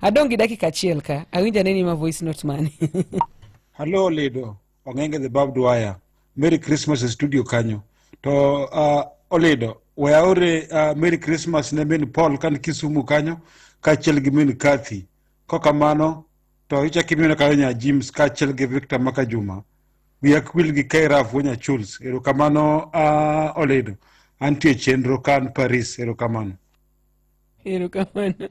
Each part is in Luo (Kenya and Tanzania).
Adongi dakika achiel ka. Awinja neni ma voice note mani. Hello Ledo. Ongenge the barbed wire. Merry Christmas studio kanyo. To Oledo, we aore Merry Christmas ne min Paul kan Kisumu kanyo ka chiel gi min Kathy. Kokamano to icha kimino kanyo James ka chiel gi Victor Makajuma. Biak wil gi Kairaf wonya Chuls. Erokamano Oledo. Antie chenro kan Paris. Erokamano. Erokamano.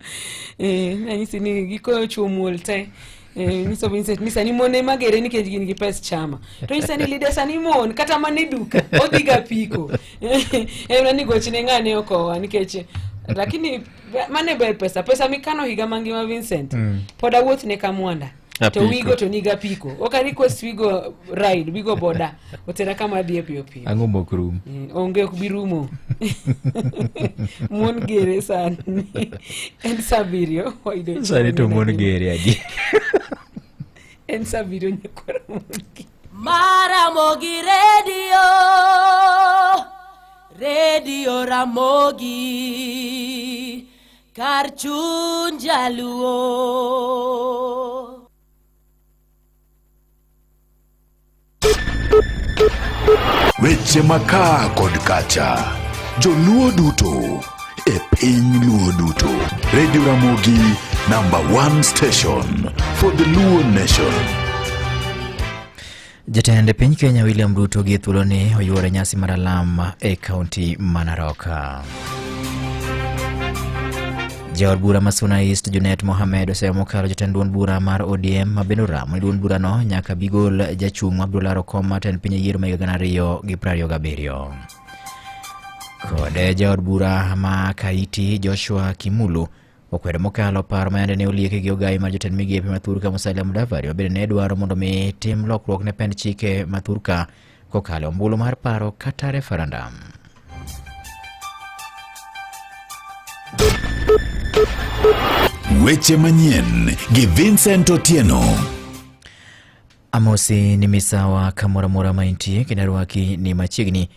Nanyisi ni giko chumuol te. Niso Vincent nisa ni mone magere ni kenji gi pes chama. To nisa ni leaders ani mon kata mane duka odiga piko. Ni gochine ngane okowa nikeche. Lakini mane ber pesa mikano higa mangima Vincent. Poda wuoth ne kamwanda. To wigo to niga piko. Oka request wigo ride, wigo boda. Otera kama die pio. Ango mokrum. Onge okubirumo. Mon gere san. En sabirio. Sani to mon gere aji. En sabirio nyekwara mongi. Maramogi Radio Ramogi Karchun Jaluo. Weche maka kod kacha Joluo duto e piny Luo duto. Radio Ramogi, #1 station for the Luo nation. Jatend piny Kenya William Ruto gi thuolo ni oyuore nyasi mar alam e kaunti ma Narok. Jaod bura ma Suna East Junet Mohamed osemo kalo jatend duond bura mar ODM mabendo ramo duond bura no nyaka bigol jachung' Abdullah Rokoma ten piny yiero ma 2027. Kode jaod bura ma Kaiti Joshua Kimulu okwedo mokalo paro ma ne olieke gi ogai mar jotend migepe Mathurka Musalia Mudavadi mabende ne dwaro mondo mi tim lokruok ne pend chike Mathurka kokalo ombulu mar paro kata referendum. Weche manyien gi Vincent Otieno. Amosi ni misawa kamora mora maintie kinarwaki ni machiegni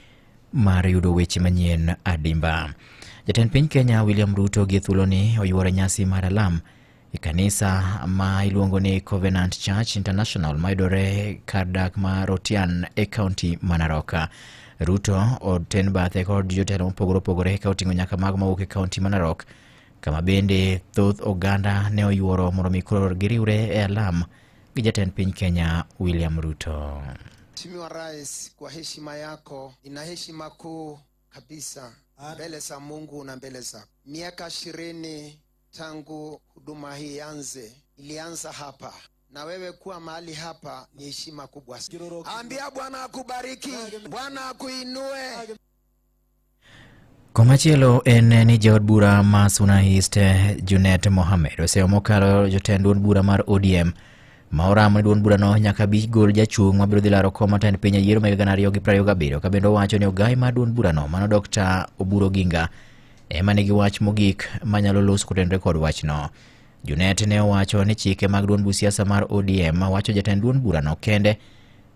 mar yudo weche manyien adimba. Jatend piny Kenya William Ruto gi thuolo ni oyuore nyasi mar alam e kanisa ma iluongo ni Covenant Church International maidore kardak ma Rotian e kaunti ma Narok. Ruto oten bathe kod jotelo mopogore e kaunti nyaka mag mawuok e kaunti ma Narok, kama bende thoth oganda ne oyuoro mondo mi koro giriure e alam gi jatend piny Kenya William Ruto. Mheshimiwa Rais, kwa heshima yako, ina heshima kuu kabisa mbele za Mungu na mbele zako. Miaka 20 tangu huduma hii ianze, ilianza hapa. Na wewe kuwa mahali hapa ni heshima kubwa. Ambia Bwana akubariki, Bwana akuinue. Komachielo en ni jaod bura ma Suna East Junet Mohamed osemo kalo jotend duond bura mar ODM ma oramo duond bura no nyaka bi gol jachung' mabiro dhi laro kom ten piny yiero ma 2027 ka bende wacho ni ogai mar duond bura no mano Dr. Oburu Ginga ema nigi wach mogik manyalo los kotenore kod wachno. Junet ne owacho ni chike mag duond bu siasa mar ODM wacho jatend duond bura no kende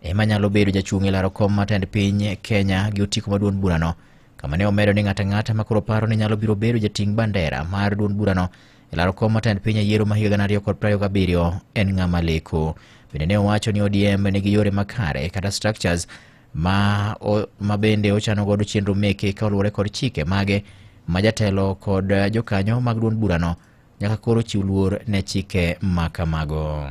ema nyalo bedo jachung' e laro kom ten piny Kenya gi otiko ma duond bura no, kama ne omedo ni ng'ata makoro paro ni nyalo biro bedo jating' bandera mar duond bura no e laro kom ten piny yiero ma 2027 en ng'ama leko. Bende ne owacho ni ODM nigi yore makare kata structures ma bende ochano godo chenro meke kaluwore kod chike mage ma jatelo kod jokanyo mag duond bura no nyaka koro chiw luor ne chike makamago.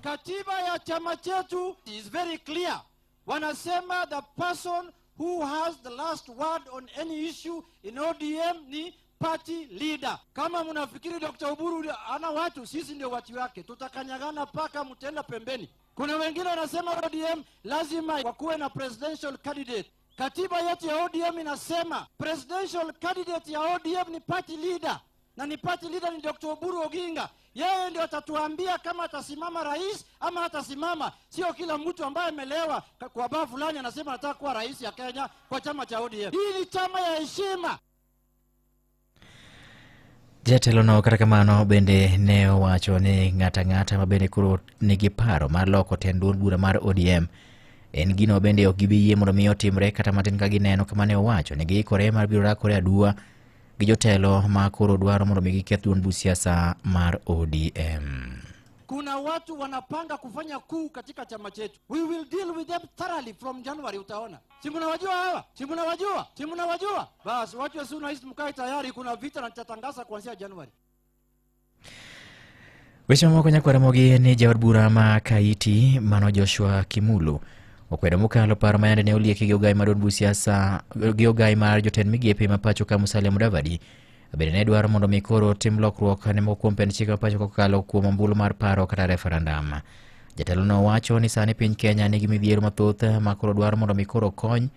Katiba ya chama chetu is very clear. Wanasema the person who has the last word on any issue in ODM ni party leader. Kama mnafikiri Dr. Oburu ana watu, sisi ndio watu wake, tutakanyagana paka mtenda pembeni. Kuna wengine wanasema ODM lazima wakuwe na presidential candidate. Katiba yetu ya ODM inasema presidential candidate ya ODM ni party leader, na ni party leader ni Dr. Oburu Oginga. Yeye ndio atatuambia kama atasimama rais ama atasimama. Sio kila mtu ambaye amelewa kwa baa fulani anasema anataka kuwa rais ya Kenya kwa chama cha ODM. Hii ni chama ya heshima. Jatelo no kata kamano bende ne owacho ni ng'ata ma bende kuro nigi paro mar loko tend duond bura mar ODM en gino bende ok gibi yie mondo mi otimre kata matin ka gineno kama ne owacho ni giikore mar biro rakore adua gi jotelo ma koro dwaro mondo giketh duond buch siasa mar ODM. Kuna watu wanapanga kufanya kuu katika chama chetu. We will deal with them thoroughly from January, utaona. Si mnawajua hawa? Si mnawajua? Basi watu wa Suna East mkae tayari, kuna vita na tutatangaza kuanzia January. Weche moko nyakwara mogi ni jaod bura ma Kaiti Mano Joshua Kimulu okwedo mokalo paro mayande ne olieki gi ogai mar duond buch siasa gi ogai mar jotend migepe ma pacho ka Musalia Mudavadi. Bende ne dwaro mondo mi koro tim lokruok ne mokuom pen chik ma pacho kokalo kuom ombulu mar paro kata referendum. Jatelo no wacho ni sani piny Kenya nigi midhiero mathoth ma koro dwaro mondo mi koro kony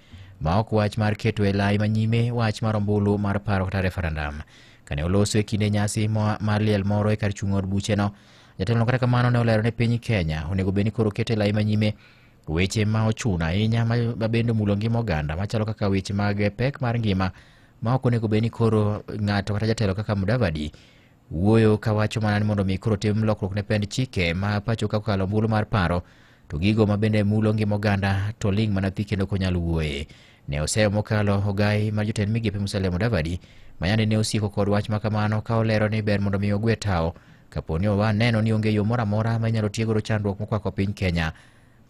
ma ok wach mar keto e lai manyime wach mar ombulu mar paro kata referendum. Kane oloso e kinde nyasi mar liel moro e kar chung' od buche no, jatelo kata kamano ne olero ne piny Kenya onego bed ni koro keto e lai manyime weche ma ochuno ahinya ma bende mulo ngima oganda machalo kaka weche mag pek mar ngima ma ok onego bed ni koro ng'ato kata jatelo kaka Mudavadi wuoyo ka wacho mana ni mondo mi koro tim lokruok ne pend chike ma pacho kokalo ombulu mar paro to gigo ma bende mulo ngima oganda to ling mana thi kendo konyal wuoye. Ne oseo mokalo ogai mar jotend migepe Musalia Mudavadi mayande ne osiko kod wach makamano ka olero ni ber mondo mi ogwe tao kaponi waneno ni onge yo moro amora ma nyalo tiego chandruok mokwako piny Kenya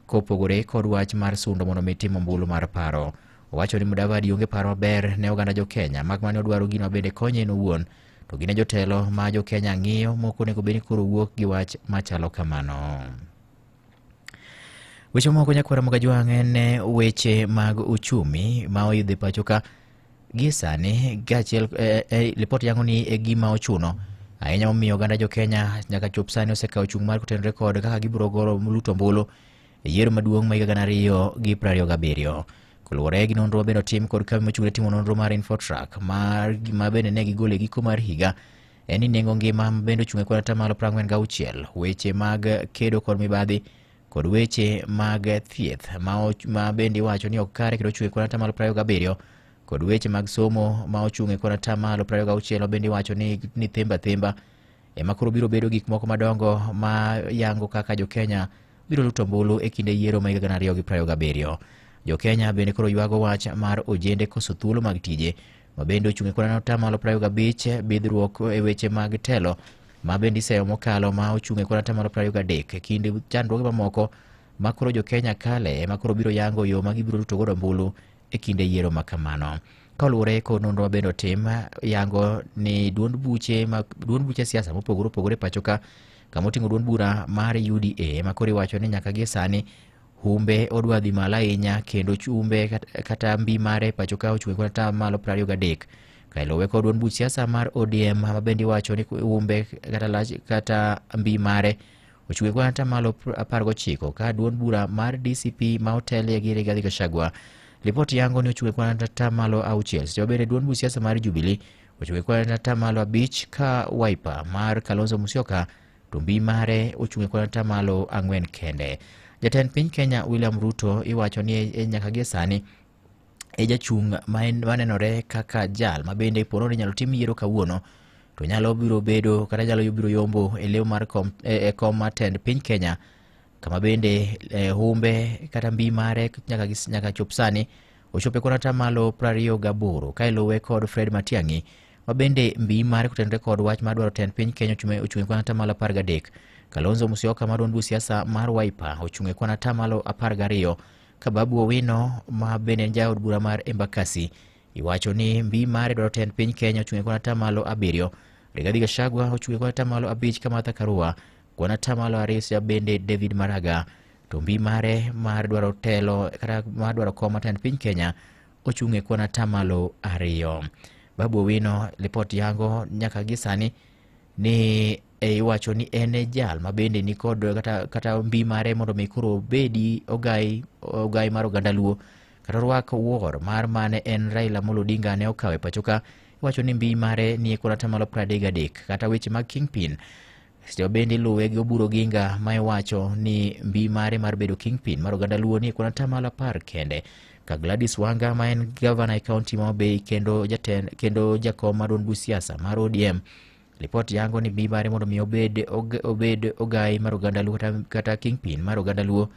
kopogore kod wach mar sundo mondo mi tim ombulu mar paro. Owacho ni Mudavadi onge paro maber ne oganda jo Kenya mak mane odwaro gino bende konye en owuon to gine jotelo ma jo Kenya ng'iyo moko nego bed ni koro wuok gi wach machalo kamano. Weche moko nyakwara moga jwang' en weche mag uchumi ma oyudhe pacho ka gi sani gachiel report yango ni e gima ochuno ahinya momiyo oganda jo Kenya nyaka chop sani osekawo chung' mar kotenore kod kaka gibiro goro luto ombulu e yiero maduong' ma higa 2027. Koluwore gi nonro bende otim kod kambi mochung'ne timo nonro mar Infotrack ma bende ne gigolo e giko mar higa en ni nengo ngima bende ochung' e kwan 46%, weche mag kedo kod mibadhi kod weche mag thieth ma bende wacho ni ok kare kendo ochung' e kwan 27%, kod weche mag somo ma ochung' e kwan 26% bende wacho ni themba ema koro biro bedo gik moko madongo ma yango kaka jo Kenya biro luto ombulu e kinde yiero ma higa 2027. Jo Kenya bende koro ywago wach mar ojende koso thuolo mag tije ma bende ochung' e kwan 25%, bidhruok e weche mag telo ma bende iseyo mokalo ma ochung' e kwan 23%. E kinde chandruoge mamoko ma koro jo Kenya kale ema koro biro yango yo ma gibiro luto godo ombulu e kinde yiero makamano. Kaluwore kod nonro ma bende otim yango ni duond buche siasa mopogore pacho ka kamoting'o duond bura mar UDA ma koro iwacho ni nyaka gi sani humbe odwa dhi malo ahinya kendo chumbe kata mbi mare pacho ka ochung' e kwan 23%. Ka iluwe kod duond buch siasa mar ODM ma bende iwacho ni humbe kata mbi mare ochung' e kwan 19%, ka duond bura mar DCP ma otelie gi Rigathi Gachagua ripoti yango ni ochung' e kwan 6%. Seche bende duond buch siasa mar Jubilee ochung' e kwan 5%, ka Wiper mar Kalonzo Musyoka to mbi mare ochung' e kwan 4% kende. Jatend piny Kenya William Ruto iwacho ni nyaka gi sani e jachung' manenore kaka jal ma bende poroni nyalo tim yiero kawuono to nyalo biro bedo kata nyalo biro yombo e leo mar kom mar tend piny Kenya kama bende humbe kata mbi mare nyaka chop sani ochope kwan 28%. Ka iluwe kod Fred Matiang'i ma bende mbi mare kotenore kod wach mar dwaro tend piny Kenya ochung' e kwan 13%. Kalonzo Musyoka mar duond buch siasa mar Wiper ochung' e kwan 12%, ka Babu Owino ma bende en jaod bura mar Embakasi iwacho ni mbi mare dwaro tend piny Kenya ochung' e kwan 7%. Rigathi Gachagua ochung' e kwan 5%, ka Martha Karua kwan 2%, bende David Maraga to mbi mare mar dwaro telo kata mar dwaro kom mar tend piny Kenya ochung' e kwan 2%. Babu Owino report yango nyaka gi sani ni iwacho ni en jal ma bende ni kod kata mbi mare mondo mi koro bedi ogai mar oganda luo kata rwak wuor mar mane en Raila Amolo Odinga ne okawe pacho ka. Iwacho ni mbi mare ni kwan 33%, kata weche mag Kingpin seche bende luwe gi Oburu Oginga ma iwacho ni mbi mare mar bedo Kingpin mar oganda luo ni kwan 10% kende. Ka Gladys Wanga ma en governor e county ma Bay kendo jakom mar duond buch siasa mar ODM ripot yango ni mbi mare mondo mi obed ogai mar oganda luo kata Kingpin mar oganda luo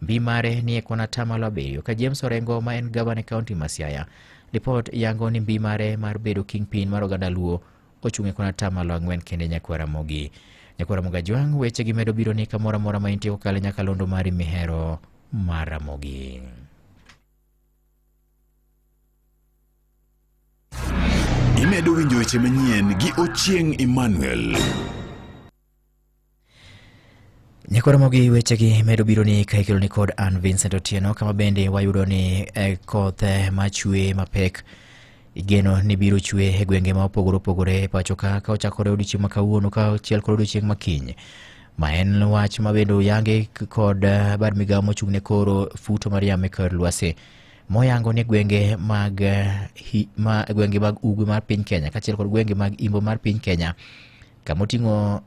mbi mare ni e kwan 7%. Ka James Orengo ma en governor e county ma Siaya Lipot yango ni mbi mare mar bedo kingpin mar oganda Luo ochung'e kona tamalo 4 kende Nyakwara Mogi. Nyakwara Mogi Ajwang' weche gi medo biro ni kamora mora ma intie kokalo nyakalondo mari mihero mar Ramogi. Imedo winjo weche manyien gi Ochieng' Emmanuel. Nyakwara Mogi weche gi medo biro ni kaikelo ni kod Ann Vincent Otieno, kama bende wayudo ni koth machwe mapek igeno ni biro chwe e gwenge ma opogore pacho ka ochakore odiochieng' ma kawuono ka achiel kod odiochieng' makiny. Ma en wach ma bende oyange kod bad migawo mochung'ne koro futo mar yamo e kor lwasi moyango ni gwenge mag ugwe mar piny Kenya kachiel kod gwenge mag imbo mar piny Kenya kama oting'o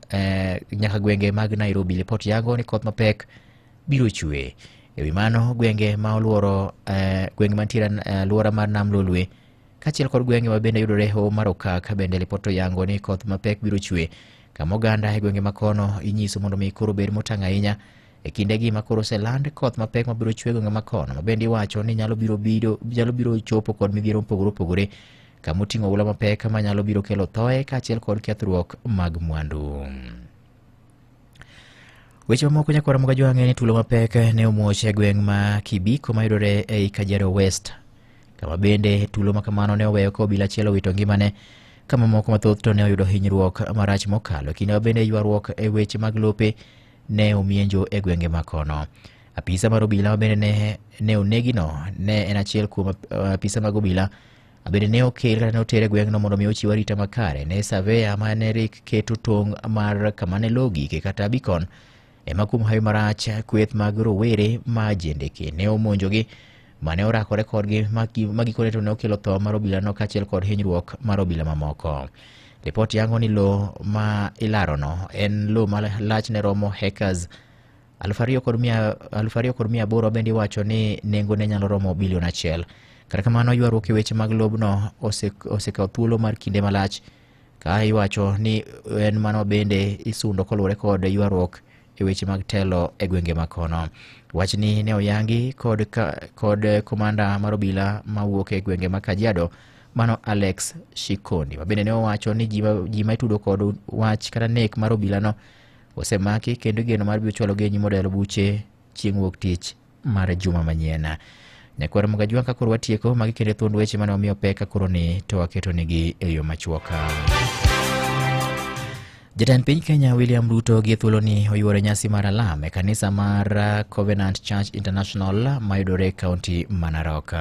nyaka gwenge mag Nairobi. Lipot yango ni koth mapek biro chwe. Ewi mano gwenge ma oluoro gwenge mantiere alwora mar Nam Lolwe kachiel kod gwenge ma bende yudore ho mar Okak bende lipot yango ni koth mapek biro chwe. Kama oganda e gwenge makono inyiso mondo mi koro bed motang' ahinya e kinde gi ma koro seland koth mapek ma biro chwe gwenge makono ma bende iwacho ni nyalo biro chopo kod midhiero opogore kama oting'o ula mapek ma nyalo biro kelo thoe kachiel kod kethruok mag mwandu. Weche mamoko Nyakwara Mogi Ajwang' ni tulo mapek ne omuoch e gweng' ma Kibiko mayudore ei Kajiado West, kama bende tulo makamano ne oweyo ka obila achiel owito ngimane kama moko mathoth to ne oyudo hinyruok marach mokalo. Kinde bende ywaruok e weche mag lope ne omienjo e gwenge makono. Apisa mar obila bende ne onegino ne en achiel kuom apisa mag obila bende ne okel kata ne otere gweng'no mondo mi ochiw arita makare ne surveyor ma ne rik keto tong' mar kama ne logi kata Bikon ema kuom hayo marach kweth mag rowere ma jendeke ne omonjogi mane orakore kodgi magikone to ne okelo tho mar obila no kachiel kod hinyruok mar obila mamoko. Lipot yango ni lo ma ilarono en lo ma lachne romo hectares 2,800 bende wacho ni nengo ne nyalo romo bilion 1. Kata kamano ywaruok e weche mag lobno osekawo thuolo mar kinde malach ka iwacho ni en mano bende isundo koluwore kod ywaruok e weche mag telo e gwenge makono. Wach ni ne oyangi kod komanda mar obila mawuok e gwenge ma Kajiado mano Alex Shikondi ma bende ne owacho ni ji ma itudo kod wach kata nek mar obila no osemaki kendo geno mar biro chwalo gi nyim modelo buche chieng' wuok tich mar juma manyien. Nyakwara Mogi Ajwang' ka koro watieko magi kende thuond weche mane omiyo pek koro ni to waketo nigi e yo machuoka. Jatend piny Kenya William Ruto gi thuolo ni oyuoro nyasi mar alam e kanisa mar Covenant Church International mayudore kaunti ma Narok.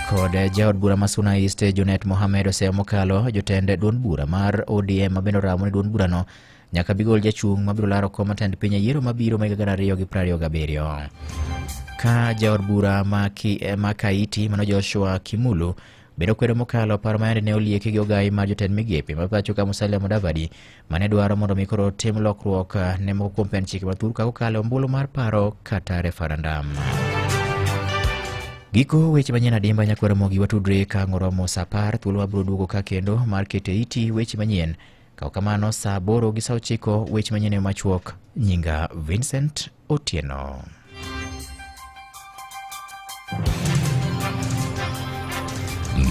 Kod jaod bura ma Suna East Junet Mohamed oseo mokalo jotend duond bura mar ODM ma bende oramo ni duond bura no nyaka bigol jachung' ma biro laro kom tend piny yiero mabiro ma 2027. Ka jaod bura ma Kaiti mano Joshua Kimulu bedo kwedo mokalo paro mayande ne olieki gi ogai mar jotend migepe ma pacho ka Musalia Mudavadi mane dwaro mondo mi koro tim lokruok ne moko kuom pen chike mathur ka okalo ombulu mar paro kata referendum. Giko weche manyien adimba Nyakwara Mogi watudre ka ngoromo sa 10 thuolo wabiro duogo ka kendo mar kete iti weche manyien ka kamano sa 8 gi sa 9 weche manyien machuok. Nyinga Vincent Otieno.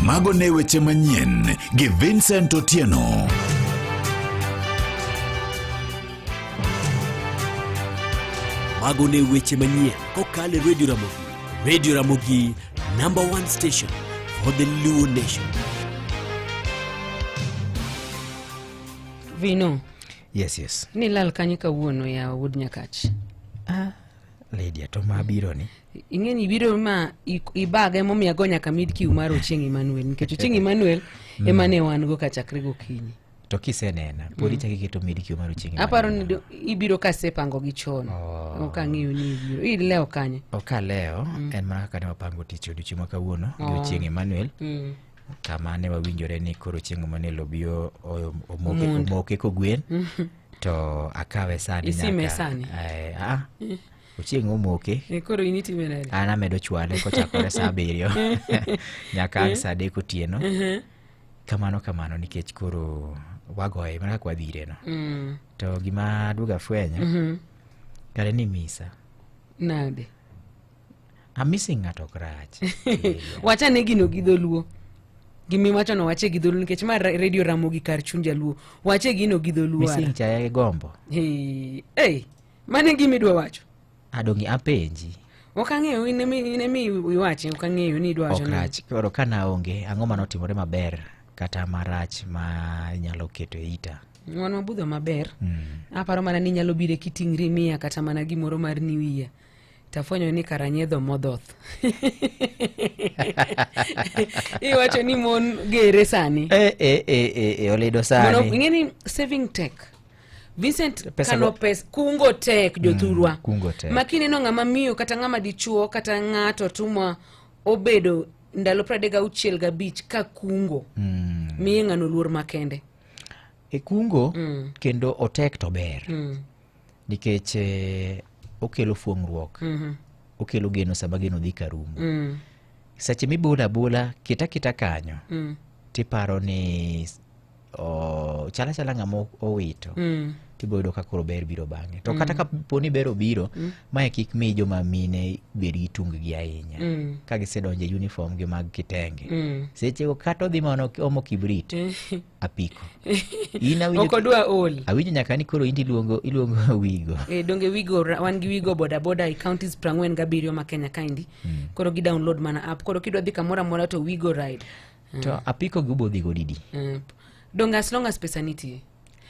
Mago ne weche manyien gi Vincent Otieno. Mago ne weche manyien kokale Radio Ramogi. Radio Ramogi, #1 station for the Luo Nation. Vino. Yes. Ni lal kanye kawuono ya Wood Nyakach. Lydia to ma biro ni. Ingeni biro ma ibaga mo mi agonya kamid kiu mar Ochieng' Emmanuel nikech Ochieng' Emmanuel emane wan go kachakre gokinyi. To kisenena podi chaki keto mid kiu mar Ochieng' Emmanuel. Aparo ni ibiro kasepango gi chon. Okang'iyo ni ibiro. Leo kanye? Leo en mana kaka ne wapango tich odiochieng' ma kawuono gi Ochieng' Emmanuel. Kama ne wawinjore ni koro Ochieng' Emmanuel obio omoke ko gwen. To akawe sani nyaka. Isime sani. Ochieng' omoke. Koro initi menade. Ana medo chwale kochakore sa 7 nyaka sa 3 otieno. Kamano nikech koro wagoye mana kwa dhire no. To gima duga fwenya. Kare ni misa. Nade. missing ngato krach. Wacha ne gino gi dholuo. Gimi wacho no wache gi dholuo nikech mar Radio Ramogi kar chuny jaluo. Wache gino gi dholuo. Missing cha gombo. Mane gimi dwa wacho? Adongi apenji. Okang'eyo inemi wiwache, okang'eyo ni dwa wacho. Okrach, koro kana onge ang'o manotimore maber kata marach ma nyalo keto e ita. Wan mabudho maber. Aparo mana ni nyalo bire kitingri mia kata mana gimoro mar New Year. Tafonyo ni karanyedho modhoth. Iwacho ni mon gere sani. Olido sani. Mono ingeni saving tech. Vincent kano pes kungo tek jothurwa. Kungo tek. Makini no ng'ama miyo kata ng'ama dichuo kata ng'ato tuma obedo ndalo 36 gabich ka kungo. Miye ng'ano luor makende. Kungo kendo otek to ber. Nikech okelo fuongruok. Okelo geno sama geno dhi karumo. Sache mibola kita kanyo. Tiparo ni chala ng'amo owito. Tibodo ka koro ber biro bang'e. To kata ka poni biro, mae kik mi joma mine bed gi tung gi ahinya. Ka gisedonje uniform gi mag kitenge. Seche kata odhi mano omo kibrit. Apiko. Okodwa ol. Awinjo nyaka ni koro indi iluongo Wigo. Donge Wigo, wan gi Wigo boda i counties 47 ma Kenya kaindi. Koro gi download mana app. Koro kidwa dhi kamora to Wigo ride. To apiko gubo dhi godidi. Donge as long as pesa nitie.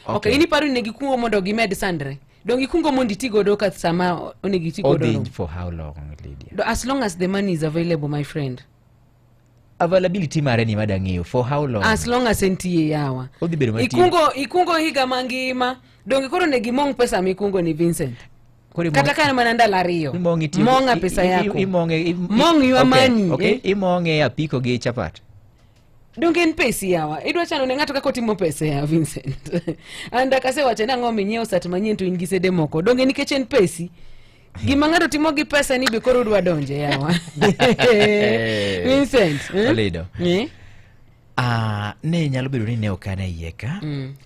Okay, ini paru negi kungo mondo gimed sandre. Dongi kungo mondi tigo do ka sama onegi tigo do. Odin for how long, Lydia? As long as the money is available, my friend. Availability mare ni madang'eyo for how long? As long as entie yawa. Ikungo higa mangima. Dongi koro negi mong pesa mikungo ni Vincent. Kata kana mananda lario. Monga pesa yako. Mong your money. Okay, imonge apiko gi chapat. Dongen pesi yawa. Idwa chano ne ng'ato kako timo pesa ya Vincent. Anda kase wacha na ng'ome nyiewo sat manyien to ingise demoko. Dongen nikech en pesi. Gima ng'ato timo gi pesa ni be koro dwa donje yawa. Vincent. Olido. Ne nyalo bedo ni ne okana yeka.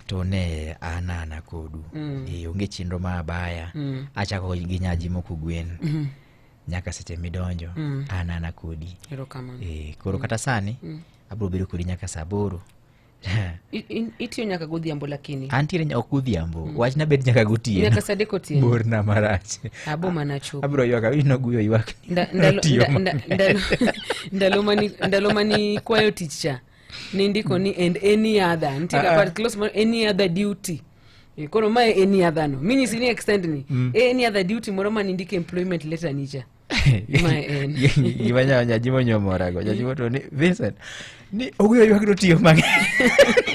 To ne anana kodu. Onge chinro mabaya. Achako gi nyaji moko gwen. Nyaka seche midonjo. Anana kodi. Koro kata sani. Abro bedo kodi nyaka saa 8. Itiyo nyaka godhiambo lakini. Antiere nyaka godhiambo. Wach na bed nyaka gotieno. Nyaka saa 3 otieno. Bor na marach. Abo mana chupo. Abro ywaka ino guyo ywak. Ndalo mani kwayo ticha. Nindiko ni and any other. Ntika part close any other duty. Kono mae any other no. Mini sini extend ni. Any other duty moro manindike employment letter nicha. Gimanya nyajimo nyomorago. Nyajimo to ni Vincent. Ni oguyo ywak do tiyo mang'eny.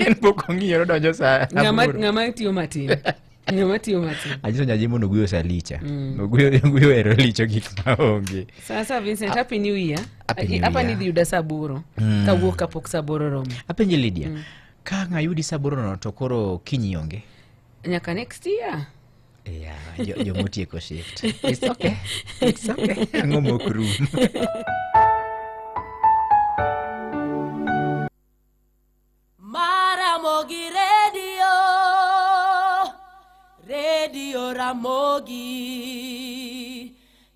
En pok ong'iyo donjo saa. Ng'ama tiyo matin. Ajiso nyajimo noguyo saa licha. Noguyo ero licho gik maonge. Sasa Vincent, happy new year. Hapa ni yuda saa 8. Kawuok kapok saa 8 romo. Apenje Lydia. Ka ng'ayudi saa 8 no to koro kinyi onge. Nyaka next year. Yeah, yo motieko shift. It's okay. Ang'o mokrum. Ramogi Radio Ramogi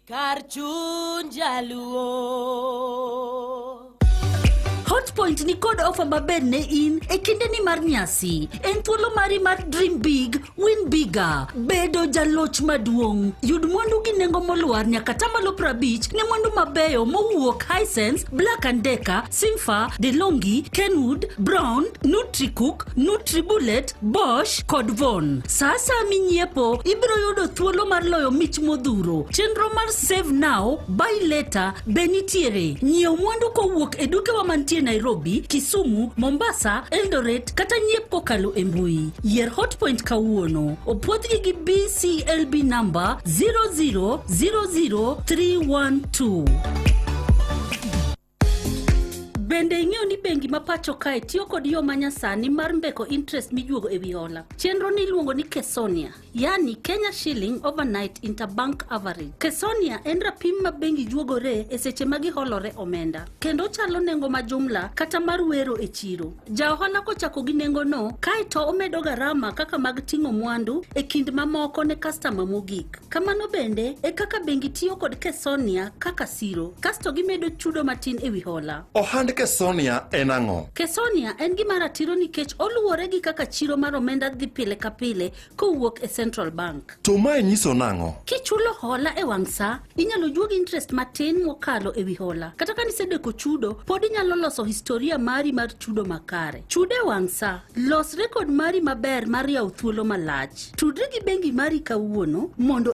kar chuny jaluo. Hotpoint ni kod offer maber ne in e kinde ni mar nyasi. En thuolo mari mar dream big, win bigger. Bedo jaloch maduong'. Yud mwandu gi nengo moluar nyaka tamalo 50 ne mwandu mabeyo mowuok Hisense, Black & Decker, Simfa, DeLonghi, Kenwood, Brown, NutriCook, NutriBullet, Bosch kod Von. Sasa minyiepo ibiro yudo thuolo mar loyo mich modhuro. Chenro mar Save Now, Buy Later benitiere. Nyiew mwandu kowuok e duke wa mantie Nairobi, Kisumu, Mombasa, Eldoret kata nyiep kokalo e mbui. Yier Hotpoint kawuono. Opuodhgi gi BCLB number 0000312. Bende ing'eyo ni bengi ma pacho kae tiyo kod yo manyasani mar mbeko interest mijuogo e wi hola. Chenro ni iluongo ni Kesonia, yani Kenya Shilling Overnight Interbank Average. Kesonia en rapim ma bengi juogore e seche ma giholore omenda, kendo chalo nengo ma jumla kata mar wero e chiro. Ja ohala kochako gi nengo no, kae to omedo garama kaka mag ting'o mwandu e kind mamoko ne customer mogik. Kamano bende e kaka bengi tiyo kod Kesonia kaka siro, kasto gimedo chudo matin e wi hola. Ohand Kesonia en ang'o? Kesonia en gima ratiro nikech oluwore gi kaka chiro mar omenda dhi pile ka pile kowuok e Central Bank. To mae nyiso nang'o? Kichulo hola e wang' sa, inyalo juogi interest matin mokalo e wi hola. Kata ka nisedeko chudo, pod inyalo loso historia mari mar chudo makare. Chudo e wang' sa, los rekod mari maber mar yaw thuolo malach. Tudri gi bengi mari kawuono mondo